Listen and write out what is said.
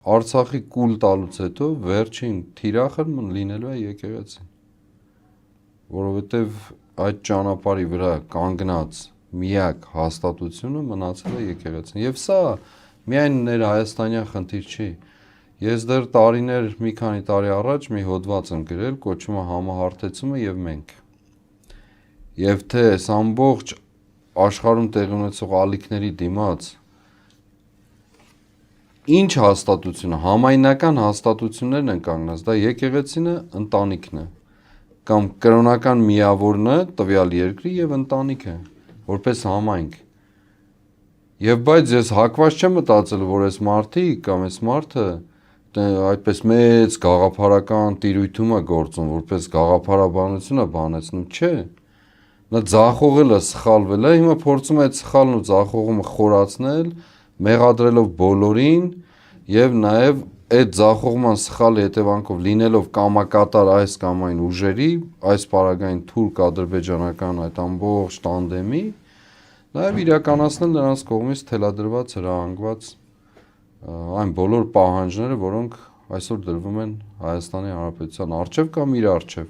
Արցախի կուլ տալուց հետո վերջին թիրախը լինելու է եկեղեցին, որովհետև այդ ճանապարհի վրա կանգնած միակ հաստատությունը մնացել է եկեղեցին, եւ սա միայն ներհայաստանյան խնդիր չի, ես դեռ մի քանի տարի առաջ մի հոդված եմ գրել, կոչվում է համահարթեցումը եւ մենք, եւ թե այս ամբողջ աշխարհում տեղի ունեցող ալիքների դիմաց ինչ հաստատությունը, համայնական հաստատություններն են կանգնած, դա եկեղեցին է, ընտանիքն է, կամ կրոնական միավորն է տվյալ երկրի եւ ընտանիքը, որպես համայնք, եւ բայց ես հակված չեմ մտածել, որ այս մարդիկ կամ այս մարդը այդպես մեծ գաղափարական տիրույթում է գործում, որպես գաղափարաբանություն է բանեցնում, չէ, նա ձախողել է, սխալվել է, հիմա փորձում է այդ սխալն ու ձախողումը խորացնել, մեղադրելով բոլորին եւ նաեւ այդ ձախողման սխալի հետևանքով լինելով կամակատար այս կամ այն ուժերի, այս պարագային թուրք-ադրբեջանական այդ ամբողջ տանդեմի, նաեւ իրականացնել նրանց կողմից թելադրված, հրահանգված այն բոլոր պահանջները, որոնք այսօր դրվում են Հայաստանի Հանրապետության առջև կամ իր առջև։